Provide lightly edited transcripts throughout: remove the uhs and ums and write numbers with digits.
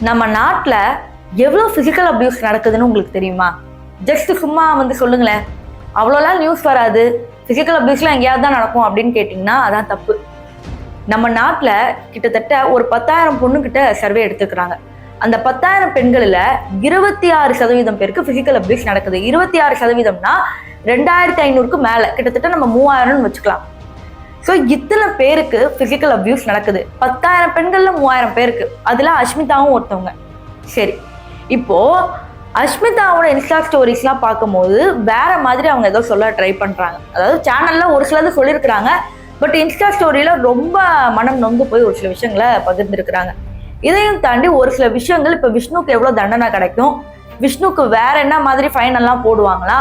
நம்ம நாட்டில் எவ்வளோ ஃபிசிக்கல் அப்யூஸ் நடக்குதுன்னு உங்களுக்கு தெரியுமா? ஜஸ்ட் சும்மா வந்து சொல்லுங்களேன், அவ்வளோலாம் நியூஸ் வராது, ஃபிசிக்கல் அப்யூஸ்லாம் எங்கேயாவது தான் நடக்கும் அப்படின்னு கேட்டிங்கன்னா அதான் தப்பு. நம்ம நாட்டில் கிட்டத்தட்ட ஒரு 10,000 பொண்ணுக்கிட்ட சர்வே எடுத்துக்கிறாங்க. அந்த 10,000 பெண்களில் 26% பேருக்கு ஃபிசிக்கல் அப்யூஸ் நடக்குது. 26%னா 2,500க்கு மேலே, கிட்டத்தட்ட நம்ம 3,000ன்னு வச்சுக்கலாம். ஸோ இத்தனை பேருக்கு ஃபிசிக்கல் அப்யூஸ் நடக்குது. 10,000 பெண்களில் 3,000 பேருக்கு. அதில் அஷ்மிதாவும் ஒருத்தவங்க. சரி, இப்போ அஷ்மிதாவோட இன்ஸ்டா ஸ்டோரிஸ்லாம் பார்க்கும்போது வேற மாதிரி அவங்க ஏதோ சொல்ல ட்ரை பண்ணுறாங்க. அதாவது சேனல்ல ஒரு சிலது சொல்லியிருக்கிறாங்க, பட் இன்ஸ்டா ஸ்டோரியில் ரொம்ப மனம் நொந்து போய் ஒரு சில விஷயங்களை பகிர்ந்துருக்கிறாங்க. இதையும் தாண்டி ஒரு சில விஷயங்கள் இப்போ விஷ்ணுக்கு எவ்வளோ தண்டனை கிடைக்கும், விஷ்ணுக்கு வேற என்ன மாதிரி ஃபைன் எல்லாம் போடுவாங்களா,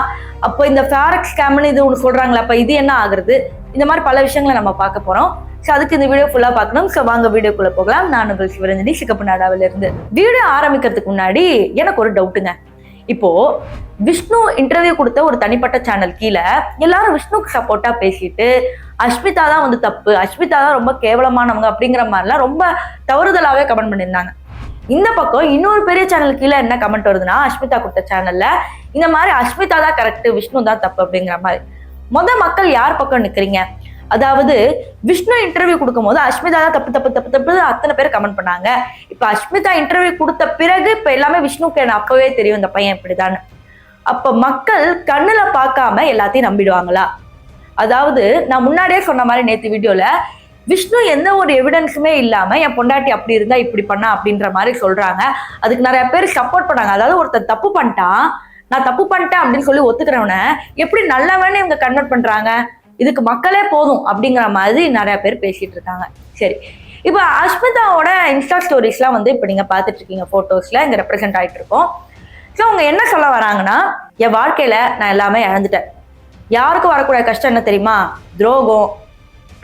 அப்போ இந்த ஃபாரெக்ஸ் ஸ்கேம்னு இது ஒன்று சொல்றாங்களா, அப்போ இது என்ன ஆகுறது, இந்த மாதிரி பல விஷயங்களை நம்ம பார்க்க போறோம். ஸோ அதுக்கு இந்த வீடியோ ஃபுல்லாக பார்க்கணும். ஸோ வாங்க வீடியோக்குள்ள போகலாம். நான் உங்கள் சிவரஞ்சனி, சிகப்பு நாடாவில இருந்து. வீடியோ ஆரம்பிக்கிறதுக்கு முன்னாடி எனக்கு ஒரு டவுட்டுங்க. இப்போ விஷ்ணு இன்டர்வியூ கொடுத்த ஒரு தனிப்பட்ட சேனல் கீழே எல்லாரும் விஷ்ணுக்கு சப்போர்ட்டா பேசிட்டு அஷ்மிதா தான் வந்து தப்பு, அஷ்மிதா தான் ரொம்ப கேவலமானவங்க அப்படிங்கிற மாதிரிலாம் ரொம்ப தவறுதலாவே கமெண்ட் பண்ணியிருந்தாங்க. இந்த பக்கம் இன்னொரு பெரிய சேனல் கீழே என்ன கமெண்ட் வருதுன்னா, அஷ்மிதா கொடுத்த சேனல்ல இந்த மாதிரி அஷ்மிதா தான் கரெக்ட், விஷ்ணு தான் தப்பு அப்படிங்கிற மாதிரி. மக்கள் யார் பக்கம் நிக்கிறீங்க? அதாவது விஷ்ணு இன்டர்வியூ கொடுக்கும் போது அஷ்மிதா தான் தப்பு தப்பு தப்பு தப்பு அத்தனை பேர் கமெண்ட் பண்ணாங்க. இப்ப அஷ்மிதா இன்டர்வியூ கொடுத்த பிறகு இப்ப எல்லாமே விஷ்ணுக்கு எனக்கு அப்பவே தெரியும் இந்த பையன் இப்படிதான். அப்ப மக்கள் கண்ணுல பார்க்காம எல்லாத்தையும் நம்பிடுவாங்களா? அதாவது நான் முன்னாடியே சொன்ன மாதிரி நேத்து வீடியோல விஷ்ணு எந்த ஒரு எவிடன்ஸுமே இல்லாம என் பொண்டாட்டி அப்படி இருந்தா இப்படி பண்ணா அப்படின்ற மாதிரி சொல்றாங்க. அதுக்கு நிறைய பேர் சப்போர்ட் பண்ணாங்க. அதாவது ஒருத்தர் தப்பு பண்ணிட்டான், நான் தப்பு பண்ணிட்டேன் அப்படின்னு சொல்லி ஒத்துக்கிறவன எப்படி நல்லவன்னு இவங்க கன்வெர்ட் பண்றாங்க, இதுக்கு மக்களே போதும் அப்படிங்கிற மாதிரி நிறைய பேர் பேசிட்டு இருக்காங்க. சரி, இப்போ அஷ்மிதாவோட இன்ஸ்டா ஸ்டோரிஸ்லாம் வந்து இப்போ நீங்க பார்த்துட்டு இருக்கீங்க, போட்டோஸ்ல இங்க ரெப்ரசென்ட் ஆயிட்டு இருக்கோம். ஸோ அவங்க என்ன சொல்ல வராங்கன்னா, என் வாழ்க்கையில நான் எல்லாமே இழந்துட்டேன், யாருக்கும் வரக்கூடிய கஷ்டம் என்ன தெரியுமா, துரோகம்,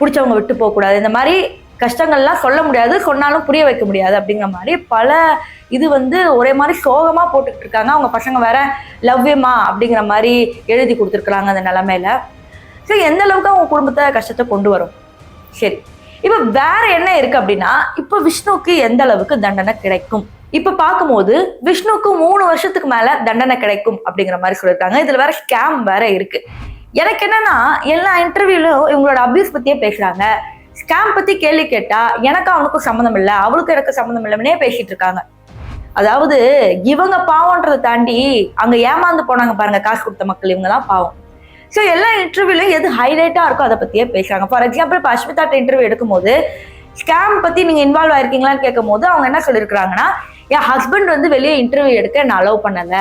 பிடிச்சவங்க விட்டு போகக்கூடாது, இந்த மாதிரி கஷ்டங்கள்லாம் சொல்ல முடியாது, சொன்னாலும் புரிய வைக்க முடியாது அப்படிங்கிற மாதிரி பல இது வந்து ஒரே மாதிரி சோகமா போட்டுக்கிட்டு இருக்காங்க. அவங்க பசங்க வேற லவ்யமா அப்படிங்கிற மாதிரி எழுதி கொடுத்துருக்குறாங்க அந்த நிலைமையில. ஸோ எந்த அளவுக்கு அவங்க குடும்பத்தை கஷ்டத்தை கொண்டு வரும். சரி, இப்போ வேற என்ன இருக்கு அப்படின்னா, இப்போ விஷ்ணுக்கு எந்த அளவுக்கு தண்டனை கிடைக்கும் இப்ப பார்க்கும்போது விஷ்ணுக்கு 3 வருஷத்துக்கு மேல தண்டனை கிடைக்கும் அப்படிங்கிற மாதிரி சொல்லியிருக்காங்க. இதுல வேற ஸ்கேம் வேற இருக்கு. எனக்கு என்னன்னா, எல்லா இன்டர்வியூலும் இவங்களோட அபியூஸ் பத்தியே பேசுறாங்க, ஸ்கேம் பத்தி கேள்வி கேட்டா எனக்கு அவனுக்கும் சம்மந்தம் இல்லை, அவளுக்கு எனக்கு சம்மந்தம் இல்லைன்னே பேசிட்டு இருக்காங்க. அதாவது இவங்க பாவம்ன்றதை தாண்டி அங்க ஏமாந்து போனாங்க பாருங்க காசு கொடுத்த மக்கள், இவங்க தான் பாவம். ஸோ எல்லா இன்டர்வியூலையும் எது ஹைலைட்டா இருக்கோ அதை பத்தியே பேசுறாங்க. ஃபார் எக்ஸாம்பிள் இப்போ அஷ்மிதாட்ட இன்டர்வியூ எடுக்கும் போது ஸ்கேம் பத்தி நீங்க இன்வால்வ் ஆயிருக்கீங்களான்னு கேட்கும் போது அவங்க என்ன சொல்லியிருக்கிறாங்கன்னா, என் ஹஸ்பண்ட் வந்து வெளியே இன்டர்வியூ எடுக்க என்ன அலோவ் பண்ணல,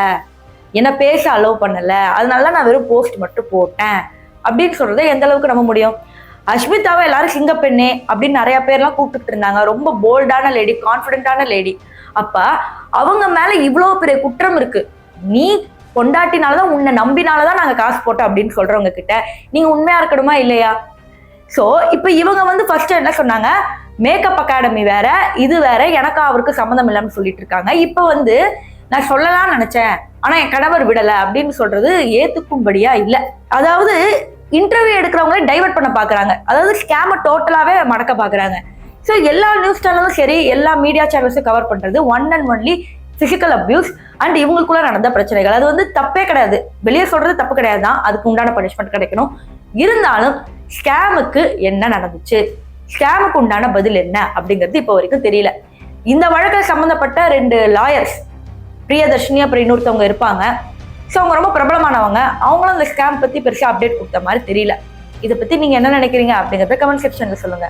என்ன பேச அலோவ் பண்ணல, அதனால நான் வெறும் போஸ்ட் மட்டும் போட்டேன் அப்படின்னு சொல்றதை எந்த அளவுக்கு நம்ப முடியும்? அஷ்மிதாவை எல்லாரும் சிங்கப்பெண்ணே அப்படின்னு நிறைய பேர்லாம் கூப்பிட்டு இருந்தாங்க. ரொம்ப போல்டான லேடி, கான்ஃபிடென்டான லேடி. அப்ப அவங்க மேல இவ்வளவு பெரிய குற்றம் இருக்கு, நீ பொண்டாட்டினாலதான், உன்னை நம்பினாலதான் நாங்க காசு போட்டோம் அப்படின்னு சொல்றவங்க கிட்ட நீங்க உண்மையா இருக்கணுமா இல்லையா? சோ இப்ப இவங்க வந்து ஃபர்ஸ்ட் என்ன சொன்னாங்க, மேக்கப் அகாடமி வேற இது வேற, எனக்கு அவருக்கு சம்மந்தம் இல்லைன்னு சொல்லிட்டு இருக்காங்க. இப்ப வந்து நான் சொல்லலாம்னு நினைச்சேன் ஆனா என் கணவர் விடல அப்படின்னு சொல்றது ஏத்துக்கும்படியா இல்ல. அதாவது இன்டர்வியூ எடுக்கிறவங்களே டைவர்ட் பண்ண பாக்குறாங்க, அதாவது ஸ்கேம டோட்டலாவே மடக்க பாக்குறாங்க. ஸோ எல்லா நியூஸ் சேனலும் சரி, எல்லா மீடியா சேனல்ஸும் கவர் பண்றது one and only physical abuse and இவங்களுக்குள்ள நடந்த பிரச்சனைகள். அது வந்து தப்பே கிடையாது, வெளியே சொல்றது தப்பு கிடையாது தான், அதுக்கு உண்டான பனிஷ்மெண்ட் கிடைக்கணும். இருந்தாலும் ஸ்கேமுக்கு என்ன நடந்துச்சு, ஸ்கேமுக்கு உண்டான பதில் என்ன அப்படிங்கிறது இப்போ வரைக்கும் தெரியல. இந்த வழக்கில் சம்பந்தப்பட்ட 2 லாயர்ஸ், பிரியதர்ஷினி அப்புறம் இன்னொருத்தவங்க இருப்பாங்க. ஸோ அவங்க ரொம்ப பிரபலமானவங்க, அவங்களும் அந்த ஸ்கேம் பத்தி பெருசா அப்டேட் கொடுத்த மாதிரி தெரியல. இதை பத்தி நீங்க என்ன நினைக்கிறீங்க அப்படிங்கறத கமெண்ட் செக்ஷன்ல சொல்லுங்க.